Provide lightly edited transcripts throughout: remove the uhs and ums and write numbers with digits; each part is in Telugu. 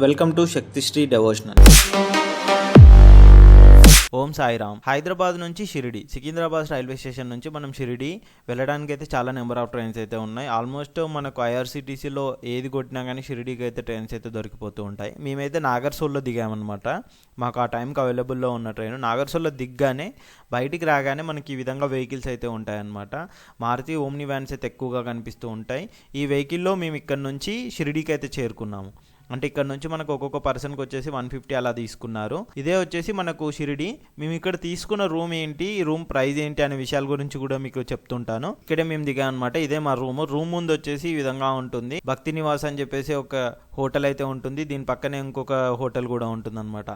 Welcome to Shaktisri devotional. Om Sairam. Hyderabad నుంచి షిరిడి, సికింద్రాబాద్ రైల్వే స్టేషన్ నుంచి మనం షిరిడి వెళ్ళడానికి అయితే చాలా నెంబర్ ఆఫ్ ట్రైన్స్ అయితే ఉన్నాయి. ఆల్మోస్ట్ మనకు ఐఆర్సీటీసీలో ఏది కొట్టినా కానీ షిరిడికి అయితే ట్రైన్స్ అయితే దొరికిపోతూ ఉంటాయి. మేమైతే నాగర్సోల్లో దిగామన్నమాట. మాకు ఆ టైంకి అవైలబుల్లో ఉన్న ట్రైన్. నాగర్సోల్లో దిగ్గానే బయటికి రాగానే మనకి ఈ విధంగా వెహికల్స్ అయితే ఉంటాయన్నమాట. మారుతి ఓమ్ని వ్యాన్స్ అయితే ఎక్కువగా కనిపిస్తూ ఉంటాయి. ఈ వెహికల్లో మేము ఇక్కడ నుంచి షిరిడికి అయితే చేరుకున్నాము. అంటే ఇక్కడ నుంచి మనకు ఒక్కొక్క పర్సన్కి వచ్చేసి 150 అలా తీసుకున్నారు. ఇదే వచ్చేసి మనకు షిరిడి. మేము ఇక్కడ తీసుకున్న రూమ్ ఏంటి, ఈ రూమ్ ప్రైస్ ఏంటి అనే విషయాల గురించి కూడా మీకు చెప్తుంటాను. ఇక్కడే మేము దిగాం అనమాట. ఇదే మా రూమ్. రూమ్ ముందు వచ్చేసి ఈ విధంగా ఉంటుంది. భక్తి నివాస్ అని చెప్పేసి ఒక హోటల్ అయితే ఉంటుంది. దీని పక్కనే ఇంకొక హోటల్ కూడా ఉంటుంది అనమాట.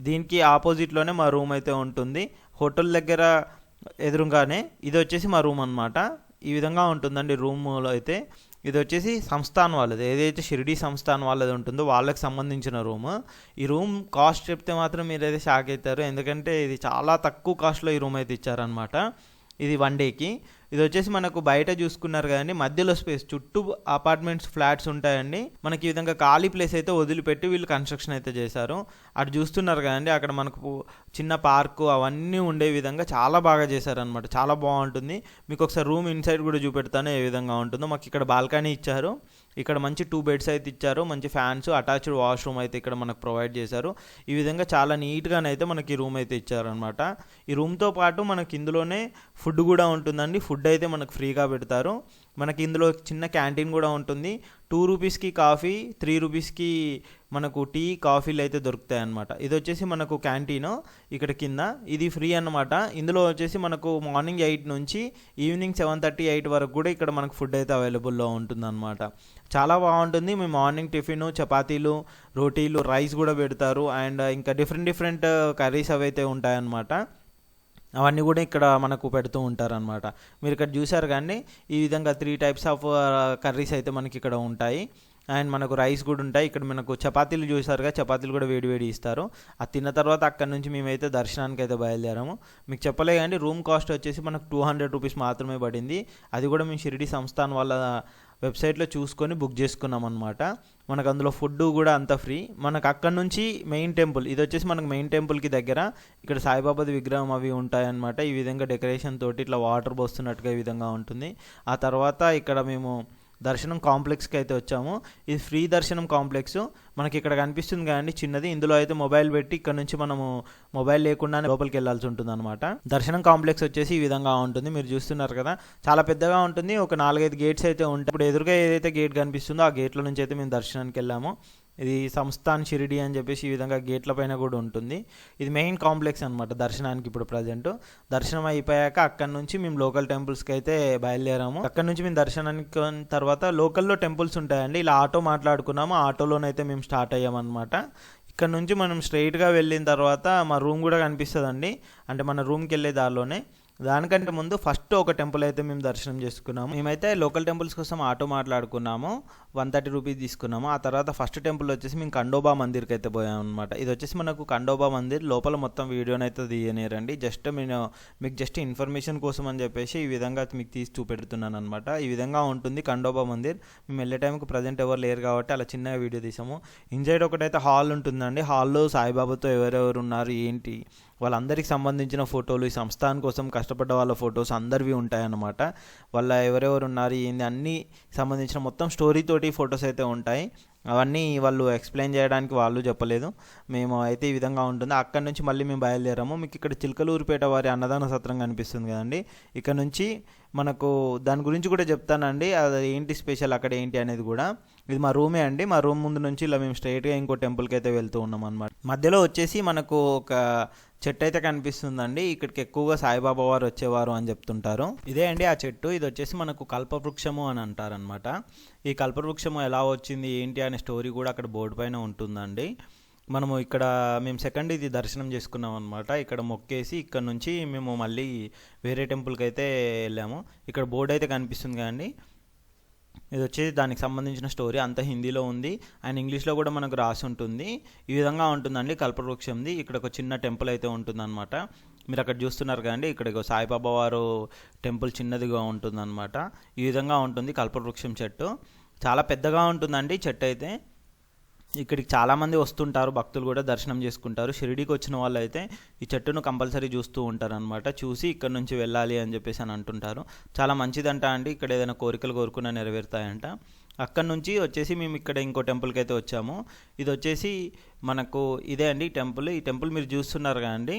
దీనికి ఆపోజిట్లోనే మా రూమ్ అయితే ఉంటుంది. హోటల్ దగ్గర ఎదురుగానే ఇది వచ్చేసి మా రూమ్ అనమాట. ఈ విధంగా ఉంటుందండి రూమ్లో అయితే. ఇది వచ్చేసి సంస్థాన్ వాళ్ళది, ఏదైతే షిరిడి సంస్థాన్ వాళ్ళది ఉంటుందో వాళ్ళకి సంబంధించిన రూమ్. ఈ రూమ్ కాస్ట్ చెప్తే మాత్రం మీరైతే షాక్ అవుతారు. ఎందుకంటే ఇది చాలా తక్కువ కాస్ట్లో ఈ రూమ్ అయితే ఇచ్చారనమాట. ఇది 1 డేకి. ఇది వచ్చేసి మనకు బయట చూసుకున్నారు కదండి, మధ్యలో స్పేస్, చుట్టూ అపార్ట్మెంట్స్ ఫ్లాట్స్ ఉంటాయండి. మనకి ఈ విధంగా ఖాళీ ప్లేస్ అయితే వదిలిపెట్టి వీళ్ళు కన్స్ట్రక్షన్ అయితే చేశారు. అటు చూస్తున్నారు కదండి, అక్కడ మనకు చిన్న పార్కు అవన్నీ ఉండే విధంగా చాలా బాగా చేశారనమాట. చాలా బాగుంటుంది. మీకు ఒకసారి రూమ్ ఇన్సైడ్ కూడా చూపెడతాను ఏ విధంగా ఉంటుందో. మాకు ఇక్కడ బాల్కనీ ఇచ్చారు. ఇక్కడ మంచి 2 బెడ్స్ అయితే ఇచ్చారు. మంచి ఫ్యాన్స్, అటాచ్డ్ వాష్రూమ్ అయితే ఇక్కడ మనకు ప్రొవైడ్ చేశారు. ఈ విధంగా చాలా నీట్గానైతే మనకి రూమ్ అయితే ఇచ్చారనమాట. ఈ రూమ్తో పాటు మనకి ఇందులోనే ఫుడ్ కూడా ఉంటుందండి. ఫుడ్ అయితే మనకు ఫ్రీగా పెడతారు. మనకి ఇందులో చిన్న క్యాంటీన్ కూడా ఉంటుంది. 2 రూపీస్కి కాఫీ, 3 రూపీస్కి మనకు టీ, కాఫీలు అయితే దొరుకుతాయి అన్నమాట. ఇది వచ్చేసి మనకు క్యాంటీన్ ఇక్కడ కింద. ఇది ఫ్రీ అన్నమాట. ఇందులో వచ్చేసి మనకు మార్నింగ్ 8 నుంచి ఈవినింగ్ 7:30, 8 వరకు కూడా ఇక్కడ మనకు ఫుడ్ అయితే అవైలబుల్లో ఉంటుందన్నమాట. చాలా బాగుంటుంది. మేము మార్నింగ్ టిఫిన్, చపాతీలు, రోటీలు, రైస్ కూడా పెడతారు. అండ్ ఇంకా డిఫరెంట్ కర్రీస్ అవైతే ఉంటాయన్నమాట. అవన్నీ కూడా ఇక్కడ మనకు పెడుతూ ఉంటారనమాట. మీరు ఇక్కడ చూసారు కానీ ఈ విధంగా 3 టైప్స్ ఆఫ్ కర్రీస్ అయితే మనకి ఇక్కడ ఉంటాయి. అండ్ మనకు రైస్ కూడా ఉంటాయి. ఇక్కడ మనకు చపాతీలు చూసారుగా, చపాతీలు కూడా వేడి ఇస్తారు. అది తిన్న తర్వాత అక్కడ నుంచి మేమైతే దర్శనానికి అయితే బయలుదేరాము. మీకు చెప్పలే కానీ రూమ్ కాస్ట్ వచ్చేసి మనకు 200 రూపీస్ మాత్రమే పడింది. అది కూడా మేము షిరిడి సంస్థాన్ వాళ్ళ వెబ్సైట్లో చూసుకొని బుక్ చేసుకున్నాం అనమాట. మనకు అందులో ఫుడ్ కూడా అంతా ఫ్రీ. మనకు అక్కడ నుంచి మెయిన్ టెంపుల్, ఇది వచ్చేసి మనకు మెయిన్ టెంపుల్కి దగ్గర ఇక్కడ సాయిబాబాది విగ్రహం అవి ఉంటాయన్నమాట. ఈ విధంగా డెకరేషన్ తోటి ఇట్లా వాటర్ పోస్తున్నట్టుగా ఈ విధంగా ఉంటుంది. ఆ తర్వాత ఇక్కడ మేము దర్శనం కాంప్లెక్స్కి అయితే వచ్చాము. ఇది ఫ్రీ దర్శనం కాంప్లెక్స్. మనకి ఇక్కడ కనిపిస్తుంది కదండి చిన్నది. ఇందులో అయితే మొబైల్ పెట్టి ఇక్కడ నుంచి మనము మొబైల్ లేకుండానే లోపలికి వెళ్ళాల్సి ఉంటుంది అనమాట. దర్శనం కాంప్లెక్స్ వచ్చేసి ఈ విధంగా ఉంటుంది. మీరు చూస్తున్నారు కదా, చాలా పెద్దగా ఉంటుంది. ఒక 4-5 గేట్స్ అయితే ఉంటాయి. ఇప్పుడు ఎదురుగా ఏదైతే గేట్ కనిపిస్తుందో ఆ గేట్ల నుంచి అయితే మేము దర్శనానికి వెళ్ళాము. ఇది సంస్థాన్ షిరిడి అని చెప్పేసి ఈ విధంగా గేట్ల పైన కూడా ఉంటుంది. ఇది మెయిన్ కాంప్లెక్స్ అనమాట దర్శనానికి. ఇప్పుడు ప్రజెంట్ దర్శనం అయిపోయాక అక్కడ నుంచి మేము లోకల్ టెంపుల్స్కి అయితే బయలుదేరాము. అక్కడ నుంచి మేము దర్శనానికి తర్వాత లోకల్లో టెంపుల్స్ ఉంటాయండి. ఇలా ఆటో మాట్లాడుకున్నాము. ఆటోలోనైతే మేము స్టార్ట్ అయ్యామన్నమాట. ఇక్కడ నుంచి మనం స్ట్రైట్గా వెళ్ళిన తర్వాత మా రూమ్ కూడా కనిపిస్తుందండి. అంటే మన రూమ్కి వెళ్ళే దారిలోనే. దానికంటే ముందు ఫస్ట్ ఒక టెంపుల్ అయితే మేము దర్శనం చేసుకున్నాము. మేమైతే లోకల్ టెంపుల్స్ కోసం ఆటో మాట్లాడుకున్నాము. 130 రూపీస్ తీసుకున్నాము. ఆ తర్వాత ఫస్ట్ టెంపుల్ వచ్చేసి మేము ఖండోబా మందిర్కి అయితే పోయాము అనమాట. ఇది వచ్చేసి మనకు ఖండోబా మందిర్ లోపల మొత్తం వీడియోని అయితే తీయనేరండి. జస్ట్ మీకు జస్ట్ ఇన్ఫర్మేషన్ కోసం అని చెప్పేసి ఈ విధంగా మీకు తీసి చూపెడుతున్నాను అనమాట. ఈ విధంగా ఉంటుంది ఖండోబా మందిర్. మేము వెళ్ళే టైంకి ప్రజెంట్ ఎవరు లేరు కాబట్టి అలా చిన్నగా వీడియో తీసాము. ఇన్సైడ్ ఒకటైతే హాల్ ఉంటుందండి. హాల్లో సాయిబాబాతో ఎవరెవరు ఉన్నారు ఏంటి వాళ్ళందరికీ సంబంధించిన ఫోటోలు, ఈ సంస్థానం కోసం కష్టపడ్డ వాళ్ళ ఫొటోస్ అందరివి ఉంటాయన్నమాట. వాళ్ళ ఎవరెవరు ఉన్నారు ఏంది అన్నీ సంబంధించిన మొత్తం స్టోరీ తోటి ఫొటోస్ అయితే ఉంటాయి. అవన్నీ వాళ్ళు ఎక్స్ప్లెయిన్ చేయడానికి వాళ్ళు చెప్పలేదు. మేము అయితే ఈ విధంగా ఉంటుంది. అక్కడ నుంచి మళ్ళీ మేము బయలుదేరాము. మీకు ఇక్కడ చిలకలూరిపేట వారి అన్నదాన సత్రం కనిపిస్తుంది కదండి. ఇక్కడ నుంచి మనకు దాని గురించి కూడా చెప్తానండి. అది ఏంటి స్పెషల్ అక్కడ ఏంటి అనేది కూడా. ఇది మా రూమే అండి. మా రూమ్ ముందు నుంచి ఇలా మేము స్ట్రైట్గా ఇంకో టెంపుల్కి అయితే వెళ్తూ ఉన్నాం అనమాట. మధ్యలో వచ్చేసి మనకు ఒక చెట్టు అయితే కనిపిస్తుందండి. ఇక్కడికి ఎక్కువగా సాయిబాబా వారు వచ్చేవారు అని చెప్తుంటారు. ఇదే అండి ఆ చెట్టు. ఇది వచ్చేసి మనకు కల్పవృక్షము అని అంటారనమాట. ఈ కల్పవృక్షము ఎలా వచ్చింది ఏంటి అనే స్టోరీ కూడా అక్కడ బోర్డు పైన ఉంటుందండి. మనము ఇక్కడ మేము సెకండ్ ఇది దర్శనం చేసుకున్నాం అనమాట. ఇక్కడ మొక్కేసి ఇక్కడ నుంచి మేము మళ్ళీ వేరే టెంపుల్కి అయితే వెళ్ళాము. ఇక్కడ బోర్డు అయితే కనిపిస్తుంది కదండి. ఇది వచ్చేసి దానికి సంబంధించిన స్టోరీ అంతా హిందీలో ఉంది అండ్ ఇంగ్లీష్లో కూడా మనకు రాసి ఉంటుంది. ఈ విధంగా ఉంటుందండి కల్పవృక్షంది. ఇక్కడ ఒక చిన్న టెంపుల్ అయితే ఉంటుందన్నమాట. మీరు అక్కడ చూస్తున్నారు కదండి, ఇక్కడ సాయిబాబా వారు టెంపుల్ చిన్నదిగా ఉంటుందన్నమాట. ఈ విధంగా ఉంటుంది కల్పవృక్షం చెట్టు. చాలా పెద్దగా ఉంటుందండి చెట్టు అయితే. ఇక్కడికి చాలామంది వస్తుంటారు, భక్తులు కూడా దర్శనం చేసుకుంటారు. షిరిడీకి వచ్చిన వాళ్ళు అయితే ఈ చెట్టును కంపల్సరీ చూస్తూ ఉంటారనమాట. చూసి ఇక్కడ నుంచి వెళ్ళాలి అని చెప్పేసి అని అంటుంటారు. చాలా మంచిదంట అండి, ఇక్కడ ఏదైనా కోరికలు కోరుకున్నా నెరవేరుతాయంట. అక్కడ నుంచి వచ్చేసి మేము ఇక్కడ ఇంకో టెంపుల్కి అయితే వచ్చాము. ఇది వచ్చేసి మనకు ఇదే అండి టెంపుల్. ఈ టెంపుల్ మీరు చూస్తున్నారు కదండి,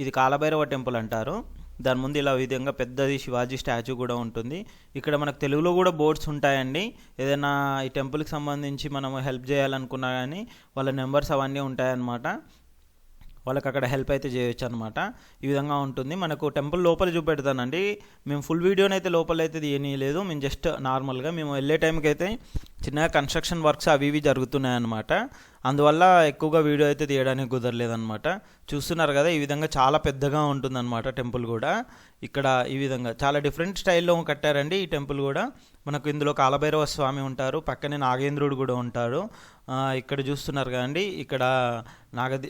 ఇది కాలభైరవ టెంపుల్ అంటారు. దాని ముందు ఇలా విధంగా పెద్దది శివాజీ స్టాచ్యూ కూడా ఉంటుంది. ఇక్కడ మనకు తెలుగులో కూడా బోర్డ్స్ ఉంటాయండి. ఏదైనా ఈ టెంపుల్కి సంబంధించి మనం హెల్ప్ చేయాలనుకున్నా కానీ వాళ్ళ నెంబర్స్ అవన్నీ ఉంటాయన్నమాట. వాళ్ళకి అక్కడ హెల్ప్ అయితే చేయొచ్చు అనమాట. ఈ విధంగా ఉంటుంది. మనకు టెంపుల్ లోపల చూపెడతానండి. మేము ఫుల్ వీడియోని అయితే లోపల అయితే తీయనీయలేదు. మేము జస్ట్ నార్మల్గా మేము వెళ్ళే టైంకి అయితే చిన్నగా కన్స్ట్రక్షన్ వర్క్స్ అవి ఇవి జరుగుతున్నాయన్నమాట. అందువల్ల ఎక్కువగా వీడియో అయితే తీయడానికి కుదరలేదన్నమాట. చూస్తున్నారు కదా, ఈ విధంగా చాలా పెద్దగా ఉంటుందన్నమాట టెంపుల్ కూడా. ఇక్కడ ఈ విధంగా చాలా డిఫరెంట్ స్టైల్లో కట్టారండి ఈ టెంపుల్ కూడా. మనకు ఇందులో కాలభైరవ స్వామి ఉంటారు, పక్కనే నాగేంద్రుడు కూడా ఉంటారు. ఇక్కడ చూస్తున్నారు కదండి, ఇక్కడ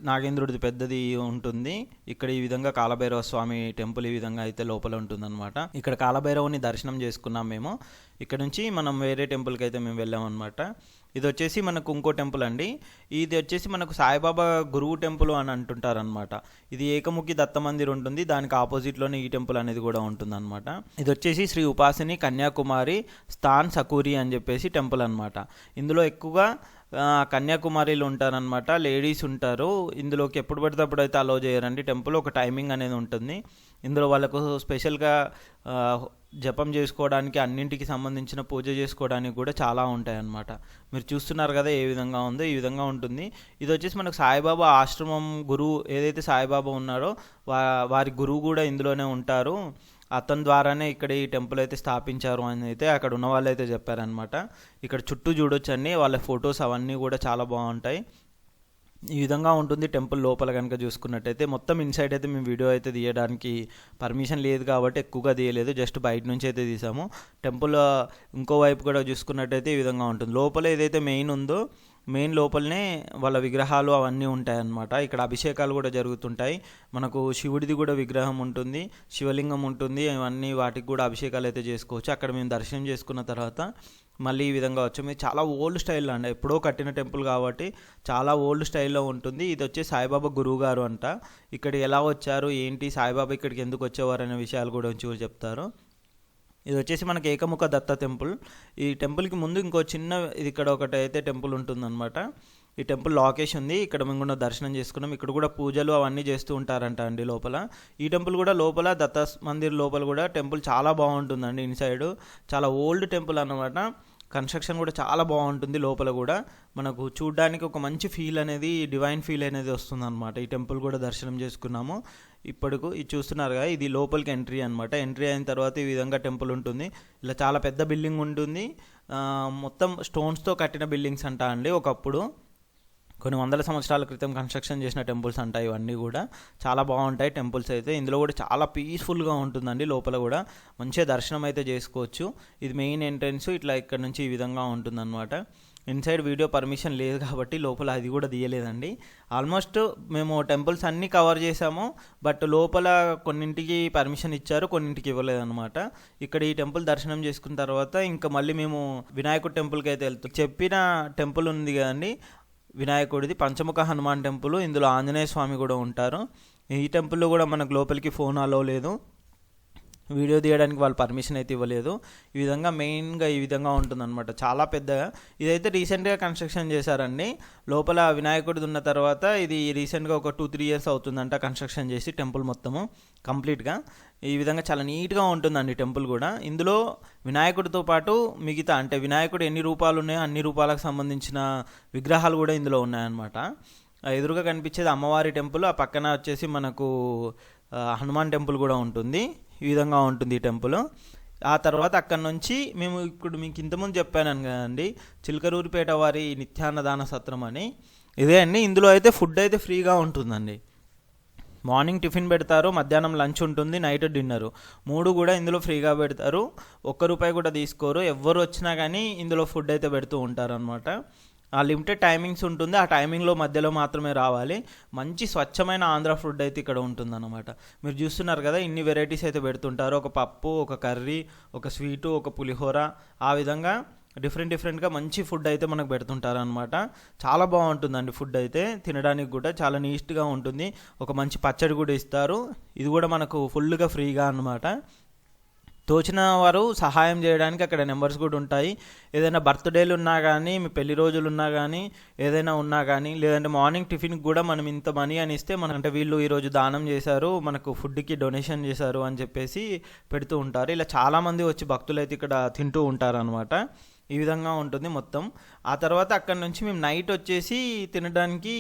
నాగేంద్రుడిది పెద్దది ఉంటుంది. ఇక్కడ ఈ విధంగా కాలభైరవ స్వామి టెంపుల్ ఈ విధంగా అయితే లోపల ఉంటుందన్నమాట. ఇక్కడ కాలభైరవుని దర్శనం చేసుకున్నాం మేము. ఇక్కడ నుంచి మనం వేరే టెంపుల్కి అయితే మేము వెళ్ళామన్నమాట. ఇది వచ్చేసి మనకు ఇంకో టెంపుల్ అండి. ఇది వచ్చేసి మనకు సాయిబాబా గురువు టెంపుల్ అని అంటుంటారనమాట. ఇది ఏకముఖి దత్త మందిర్ ఉంటుంది, దానికి ఆపోజిట్లోనే ఈ టెంపుల్ అనేది కూడా ఉంటుందన్నమాట. ఇది వచ్చేసి శ్రీ ఉపాసిని కన్యాకుమారి స్థాన్ సకూరి అని చెప్పేసి టెంపుల్ అనమాట. ఇందులో ఎక్కువగా కన్యాకుమారిలో ఉంటారనమాట, లేడీస్ ఉంటారు. ఇందులోకి ఎప్పుడు పడితే అప్పుడు అయితే అలౌ చేయరండి. టెంపుల్ ఒక టైమింగ్ అనేది ఉంటుంది. ఇందులో వాళ్ళకు స్పెషల్గా జపం చేసుకోవడానికి, అన్నింటికి సంబంధించిన పూజ చేసుకోవడానికి కూడా చాలా ఉంటాయన్నమాట. మీరు చూస్తున్నారు కదా ఏ విధంగా ఉందో, ఈ విధంగా ఉంటుంది. ఇది వచ్చేసి మనకు సాయిబాబా ఆశ్రమం గురువు ఏదైతే సాయిబాబా ఉన్నారో వారి గురువు కూడా ఇందులోనే ఉంటారు. అతని ద్వారానే ఇక్కడ ఈ టెంపుల్ అయితే స్థాపించారు అని అయితే అక్కడ ఉన్న వాళ్ళు అయితే చెప్పారనమాట. ఇక్కడ చుట్టూ చూడొచ్చండి, వాళ్ళ ఫొటోస్ అవన్నీ కూడా చాలా బాగుంటాయి. ఈ విధంగా ఉంటుంది టెంపుల్ లోపల కనుక చూసుకున్నట్టయితే. మొత్తం ఇన్సైడ్ అయితే మేము వీడియో అయితే తీయడానికి పర్మిషన్ లేదు కాబట్టి ఎక్కువగా తీయలేదు, జస్ట్ బయట నుంచి అయితే తీసాము. టెంపుల్ ఇంకో వైపు కూడా చూసుకున్నట్టయితే ఈ విధంగా ఉంటుంది. లోపల ఏదైతే మెయిన్ ఉందో మెయిన్ లోపలనే వాళ్ళ విగ్రహాలు అవన్నీ ఉంటాయన్నమాట. ఇక్కడ అభిషేకాలు కూడా జరుగుతుంటాయి. మనకు శివుడిది కూడా విగ్రహం ఉంటుంది, శివలింగం ఉంటుంది, ఇవన్నీ వాటికి కూడా అభిషేకాలు అయితే చేసుకోవచ్చు. అక్కడ మేము దర్శనం చేసుకున్న తర్వాత మళ్ళీ ఈ విధంగా వచ్చాము. ఇది చాలా ఓల్డ్ స్టైల్లో అండి, ఎప్పుడో కట్టిన టెంపుల్ కాబట్టి చాలా ఓల్డ్ స్టైల్లో ఉంటుంది. ఇది వచ్చి సాయిబాబా గురువు గారు అంట. ఇక్కడ ఎలా వచ్చారు ఏంటి, సాయిబాబా ఇక్కడికి ఎందుకు వచ్చేవారు అనే విషయాలు కూడా చెప్తారు. ఇది వచ్చేసి మనకి ఏకముఖ దత్త టెంపుల్. ఈ టెంపుల్కి ముందు ఇంకో చిన్న ఇది ఇక్కడ ఒకటి అయితే టెంపుల్ ఉంటుందన్నమాట. ఈ టెంపుల్ లాకేష్ ఉంది, ఇక్కడ మేము కూడా దర్శనం చేసుకున్నాం. ఇక్కడ కూడా పూజలు అవన్నీ చేస్తూ ఉంటారంట అండి లోపల. ఈ టెంపుల్ కూడా లోపల దత్త మందిర్ లోపల కూడా టెంపుల్ చాలా బాగుంటుందండి. ఇన్సైడ్ చాలా ఓల్డ్ టెంపుల్ అన్నమాట. కన్స్ట్రక్షన్ కూడా చాలా బాగుంటుంది. లోపల కూడా మనకు చూడడానికి ఒక మంచి ఫీల్ అనేది, డివైన్ ఫీల్ అనేది వస్తుంది అనమాట. ఈ టెంపుల్ కూడా దర్శనం చేసుకున్నాము. ఇప్పటికు ఇది చూస్తున్నారు కదా, ఇది లోపలికి ఎంట్రీ అనమాట. ఎంట్రీ అయిన తర్వాత ఈ విధంగా టెంపుల్ ఉంటుంది. ఇలా చాలా పెద్ద బిల్డింగ్ ఉంటుంది. మొత్తం స్టోన్స్తో కట్టిన బిల్డింగ్స్ అంటా అండి. ఒకప్పుడు కొన్ని వందల సంవత్సరాల క్రితం కన్స్ట్రక్షన్ చేసిన టెంపుల్స్ అంటాయి. ఇవన్నీ కూడా చాలా బాగుంటాయి టెంపుల్స్ అయితే. ఇందులో కూడా చాలా పీస్ఫుల్గా ఉంటుందండి. లోపల కూడా మంచిగా దర్శనం అయితే చేసుకోవచ్చు. ఇది మెయిన్ ఎంట్రన్స్. ఇట్లా ఇక్కడ నుంచి ఈ విధంగా ఉంటుందన్నమాట. ఇన్సైడ్ వీడియో పర్మిషన్ లేదు కాబట్టి లోపల అది కూడా తీయలేదండి. ఆల్మోస్ట్ మేము టెంపుల్స్ అన్నీ కవర్ చేసాము, బట్ లోపల కొన్నింటికి పర్మిషన్ ఇచ్చారు, కొన్నింటికి ఇవ్వలేదన్నమాట. ఇక్కడ ఈ టెంపుల్ దర్శనం చేసుకున్న తర్వాత ఇంకా మళ్ళీ మేము వినాయకుడి టెంపుల్కి అయితే వెళ్తాం. చెప్పిన టెంపుల్ ఉంది కదండి వినాయకుడిది, పంచముఖ హనుమాన్ టెంపుల్. ఇందులో ఆంజనేయ స్వామి కూడా ఉంటారు. ఈ టెంపుల్లో కూడా మనకు లోపలికి ఫోన్ అలో లేదు, వీడియో తీయడానికి వాళ్ళు పర్మిషన్ అయితే ఇవ్వలేదు. ఈ విధంగా మెయిన్గా ఈ విధంగా ఉంటుందన్నమాట. చాలా పెద్దగా. ఇదైతే రీసెంట్గా కన్స్ట్రక్షన్ చేశారండి. లోపల వినాయకుడిది ఉన్న తర్వాత ఇది రీసెంట్గా ఒక 2-3 years అవుతుందంట కన్స్ట్రక్షన్ చేసి టెంపుల్ మొత్తము కంప్లీట్గా. ఈ విధంగా చాలా నీట్గా ఉంటుందండి టెంపుల్ కూడా. ఇందులో వినాయకుడితో పాటు మిగతా అంటే వినాయకుడు ఎన్ని రూపాలు ఉన్నాయో అన్ని రూపాలకు సంబంధించిన విగ్రహాలు కూడా ఇందులో ఉన్నాయన్నమాట. ఎదురుగా కనిపించేది అమ్మవారి టెంపుల్, ఆ పక్కన వచ్చేసి మనకు హనుమాన్ టెంపుల్ కూడా ఉంటుంది. ఈ విధంగా ఉంటుంది ఈ టెంపుల్. ఆ తర్వాత అక్కడి నుంచి మేము ఇప్పుడు మీకు ఇంతకుముందు చెప్పాను కదండి, చిలకలూరిపేట వారి నిత్యాన్నదాన సత్రం అని. ఇదే అండి. ఇందులో అయితే ఫుడ్ అయితే ఫ్రీగా ఉంటుందండి. మార్నింగ్ టిఫిన్ పెడతారు, మధ్యాహ్నం లంచ్ ఉంటుంది, నైట్ డిన్నరు 3 కూడా ఇందులో ఫ్రీగా పెడతారు. ₹1 కూడా తీసుకోరు. ఎవరు వచ్చినా కానీ ఇందులో ఫుడ్ అయితే పెడుతూ ఉంటారు అనమాట. ఆ లిమిటెడ్ టైమింగ్స్ ఉంటుంది, ఆ టైమింగ్లో మధ్యలో మాత్రమే రావాలి. మంచి స్వచ్ఛమైన ఆంధ్ర ఫుడ్ అయితే ఇక్కడ ఉంటుందన్నమాట. మీరు చూస్తున్నారు కదా, ఇన్ని వెరైటీస్ అయితే పెడుతుంటారు. ఒక పప్పు, ఒక కర్రీ, ఒక స్వీటు, ఒక పులిహోర, ఆ విధంగా డిఫరెంట్గా మంచి ఫుడ్ అయితే మనకు పెడుతుంటారనమాట. చాలా బాగుంటుందండి ఫుడ్ అయితే, తినడానికి కూడా చాలా నీట్గా ఉంటుంది. ఒక మంచి పచ్చడి కూడా ఇస్తారు. ఇది కూడా మనకు ఫుల్గా ఫ్రీగా అనమాట. తోచిన వారు సహాయం చేయడానికి అక్కడ నెంబర్స్ కూడా ఉంటాయి. ఏదైనా బర్త్డేలు ఉన్నా కానీ, మీ పెళ్లి రోజులు ఉన్నా కానీ, ఏదైనా ఉన్నా కానీ, లేదంటే మార్నింగ్ టిఫిన్కి కూడా మనం ఇంత మనీ అని ఇస్తే అంటే వీళ్ళు ఈరోజు దానం చేశారు, మనకు ఫుడ్కి డొనేషన్ చేశారు అని చెప్పేసి పెడుతూ ఉంటారు. ఇలా చాలామంది వచ్చి భక్తులు అయితే ఇక్కడ తింటూ ఉంటారు అనమాట. ఈ విధంగా ఉంటుంది మొత్తం. ఆ తర్వాత అక్కడ నుంచి మేము నైట్ వచ్చేసి తినడానికి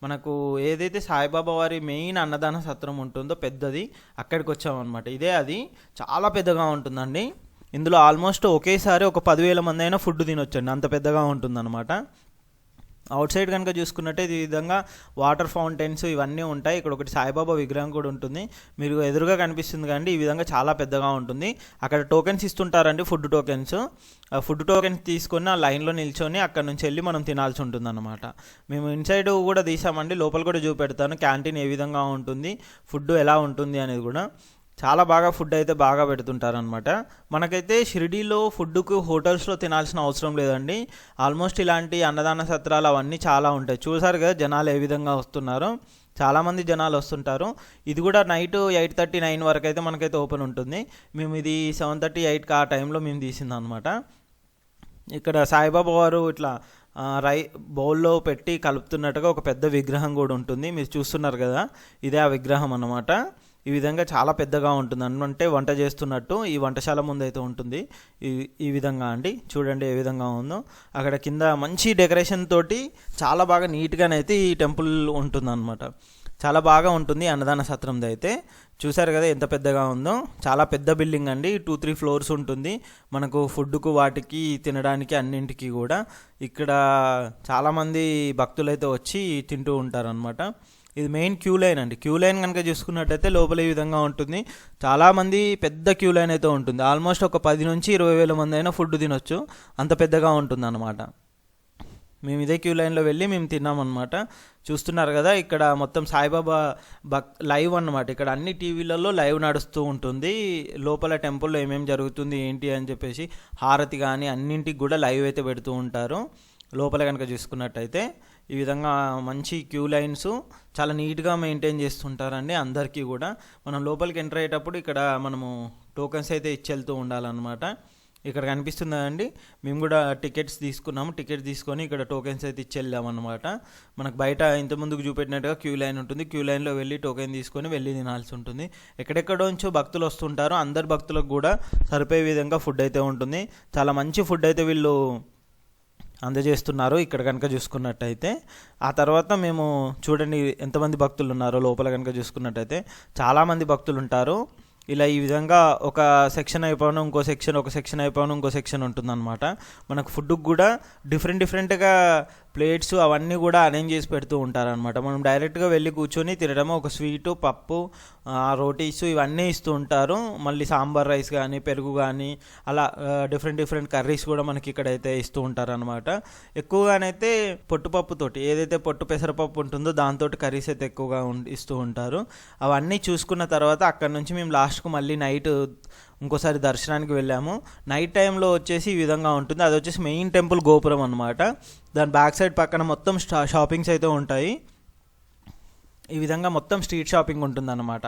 మనకు ఏదైతే సాయిబాబా వారి మెయిన్ అన్నదాన సత్రం ఉంటుందో పెద్దది, అక్కడికి వచ్చామన్నమాట. ఇదే అది చాలా పెద్దగా ఉంటుందండి. ఇందులో ఆల్మోస్ట్ ఒకేసారి ఒక 10,000 మంది అయినా ఫుడ్ తినొచ్చండి, అంత పెద్దగా ఉంటుందన్నమాట. అవుట్ సైడ్ కనుక చూసుకున్నట్టే ఈ విధంగా వాటర్ ఫౌంటైన్స్ ఇవన్నీ ఉంటాయి. ఇక్కడ ఒకటి సాయిబాబా విగ్రహం కూడా ఉంటుంది, మీరు ఎదురుగా కనిపిస్తుంది కానీ ఈ విధంగా చాలా పెద్దగా ఉంటుంది. అక్కడ టోకెన్స్ ఇస్తుంటారండి, ఫుడ్ టోకెన్స్. ఆ ఫుడ్ టోకెన్స్ తీసుకొని ఆ లైన్లో నిల్చొని అక్కడ నుంచి వెళ్ళి మనం తినాల్సి ఉంటుంది అన్నమాట. మేము ఇన్సైడ్ కూడా తీసామండి, లోపల కూడా చూపెడతాను క్యాంటీన్ ఏ విధంగా ఉంటుంది, ఫుడ్ ఎలా ఉంటుంది అనేది కూడా. చాలా బాగా ఫుడ్ అయితే బాగా పెడుతుంటారనమాట. మనకైతే షిరిడీలో ఫుడ్కు హోటల్స్లో తినాల్సిన అవసరం లేదండి. ఆల్మోస్ట్ ఇలాంటి అన్నదాన సత్రాలు అవన్నీ చాలా ఉంటాయి. చూసారు కదా జనాలు ఏ విధంగా వస్తున్నారో, చాలామంది జనాలు వస్తుంటారు. ఇది కూడా నైట్ 8:30, 9 వరకు అయితే మనకైతే ఓపెన్ ఉంటుంది. మేము ఇది 7:30, 8కి ఆ టైంలో మేము తీసింది అనమాట. ఇక్కడ సాయిబాబా వారు ఇట్లా బౌల్లో పెట్టి కలుపుతున్నట్టుగా ఒక పెద్ద విగ్రహం కూడా ఉంటుంది, మీరు చూస్తున్నారు కదా, ఇదే ఆ విగ్రహం అన్నమాట. ఈ విధంగా చాలా పెద్దగా ఉంటుంది, అంటే వంట చేస్తున్నట్టు ఈ వంటశాల ముందు అయితే ఉంటుంది. ఈ విధంగా అండి, చూడండి ఏ విధంగా ఉందో. అక్కడ కింద మంచి డెకరేషన్ తోటి చాలా బాగా నీట్గానైతే ఈ టెంపుల్ ఉంటుందన్నమాట. చాలా బాగా ఉంటుంది అన్నదాన సత్రంది అయితే. చూసారు కదా ఎంత పెద్దగా ఉందో, చాలా పెద్ద బిల్డింగ్ అండి, 2-3 ఫ్లోర్స్ ఉంటుంది. మనకు ఫుడ్కు వాటికి తినడానికి అన్నింటికి కూడా ఇక్కడ చాలామంది భక్తులు అయితే వచ్చి తింటూ ఉంటారనమాట. ఇది మెయిన్ క్యూ లైన్ అండి. క్యూ లైన్ కనుక చూసుకున్నట్టయితే లోపల ఈ విధంగా ఉంటుంది. చాలామంది పెద్ద క్యూ లైన్ అయితే ఉంటుంది. ఆల్మోస్ట్ ఒక 10 నుంచి 20,000 మంది అయినా ఫుడ్ తినొచ్చు, అంత పెద్దగా ఉంటుంది అన్నమాట. మేము ఇదే క్యూ లైన్లో వెళ్ళి మేము తిన్నామన్నమాట. చూస్తున్నారు కదా ఇక్కడ మొత్తం సాయిబాబా లైవ్ అన్నమాట. ఇక్కడ అన్ని టీవీలలో లైవ్ నడుస్తూ ఉంటుంది, లోపల టెంపుల్లో ఏమేమి జరుగుతుంది ఏంటి అని చెప్పేసి హారతి కానీ అన్నింటికి కూడా లైవ్ అయితే పెడుతూ ఉంటారు. లోపల కనుక చూసుకున్నట్టయితే ఈ విధంగా మంచి క్యూ లైన్స్ చాలా నీట్గా మెయింటైన్ చేస్తుంటారండి అందరికీ కూడా. మనం లోపలికి ఎంటర్ అయ్యేటప్పుడు ఇక్కడ మనము టోకెన్స్ అయితే ఇచ్చి వెళ్తూ ఉండాలన్నమాట. ఇక్కడ కనిపిస్తుందండి, మేము కూడా టికెట్స్ తీసుకున్నాము. టికెట్స్ తీసుకొని ఇక్కడ టోకెన్స్ అయితే ఇచ్చి వెళ్ళామన్నమాట. మనకు బయట ఇంతకుముందుకు చూపెట్టినట్టుగా క్యూ లైన్ ఉంటుంది, క్యూ లైన్లో వెళ్ళి టోకెన్ తీసుకొని వెళ్ళి తినాల్సి ఉంటుంది. ఎక్కడెక్కడోంచో భక్తులు వస్తుంటారు, అందరు భక్తులకు కూడా సరిపోయే విధంగా ఫుడ్ అయితే ఉంటుంది. చాలా మంచి ఫుడ్ అయితే వీళ్ళు అందజేస్తున్నారు ఇక్కడ కనుక చూసుకున్నట్టయితే. ఆ తర్వాత మేము చూడండి ఎంతమంది భక్తులు ఉన్నారో లోపల కనుక చూసుకున్నట్టయితే చాలామంది భక్తులు ఉంటారు. ఇలా ఈ విధంగా ఒక సెక్షన్ అయిపోయినా ఇంకో సెక్షన్, ఒక సెక్షన్ అయిపోయినా ఇంకో సెక్షన్ ఉంటుందన్నమాట. మనకు ఫుడ్కి కూడా డిఫరెంట్గా ప్లేట్స్ అవన్నీ కూడా అరేంజ్ చేసి పెడుతూ ఉంటారనమాట. మనం డైరెక్ట్గా వెళ్ళి కూర్చొని తినడము, ఒక స్వీటు, పప్పు, రోటీస్ ఇవన్నీ ఇస్తూ ఉంటారు. మళ్ళీ సాంబార్ రైస్ కానీ, పెరుగు కానీ, అలా డిఫరెంట్ కర్రీస్ కూడా మనకి ఇక్కడైతే ఇస్తూ ఉంటారనమాట. ఎక్కువగానైతే పొట్టుపప్పుతోటి, ఏదైతే పొట్టు పెసరపప్పు ఉంటుందో దాంతో కర్రీస్ అయితే ఎక్కువగా ఇస్తూ ఉంటారు. అవన్నీ చూసుకున్న తర్వాత అక్కడ నుంచి మేము లాస్ట్కు మళ్ళీ నైట్ ఇంకోసారి దర్శనానికి వెళ్ళాము. నైట్ టైంలో వచ్చేసి ఈ విధంగా ఉంటుంది. అది వచ్చేసి మెయిన్ టెంపుల్ గోపురం అనమాట. దాని బ్యాక్ సైడ్ పక్కన మొత్తం షాపింగ్స్ అయితే ఉంటాయి. ఈ విధంగా మొత్తం స్ట్రీట్ షాపింగ్ ఉంటుందన్నమాట.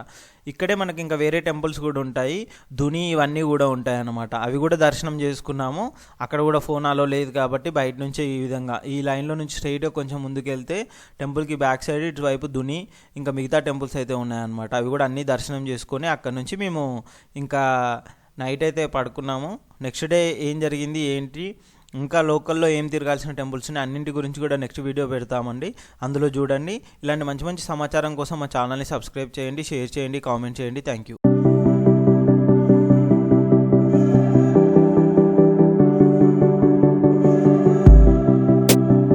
ఇక్కడే మనకి ఇంకా వేరే టెంపుల్స్ కూడా ఉంటాయి, ధుని ఇవన్నీ కూడా ఉంటాయి అన్నమాట. అవి కూడా దర్శనం చేసుకున్నాము. అక్కడ కూడా ఫోన్ అలో లేదు కాబట్టి బయట నుంచే ఈ విధంగా ఈ లైన్లో నుంచి స్ట్రైట్గా కొంచెం ముందుకు వెళ్తే టెంపుల్కి బ్యాక్ సైడ్ ఇటువైపు ధుని ఇంకా మిగతా టెంపుల్స్ అయితే ఉన్నాయన్నమాట. అవి కూడా అన్నీ దర్శనం చేసుకొని అక్కడ నుంచి మేము ఇంకా నైట్ అయితే పడుకున్నాము. నెక్స్ట్ డే ఏం జరిగింది ఏంటి, ఇంకా లోకల్లో ఏం తిరగాల్సిన టెంపుల్స్ ఉన్నాయి అన్నింటి గురించి కూడా నెక్స్ట్ వీడియో పెడతామండి, అందులో చూడండి. ఇలాంటి మంచి మంచి సమాచారం కోసం మా ఛానల్ని సబ్స్క్రైబ్ చేయండి, షేర్ చేయండి, కామెంట్ చేయండి. Thank you.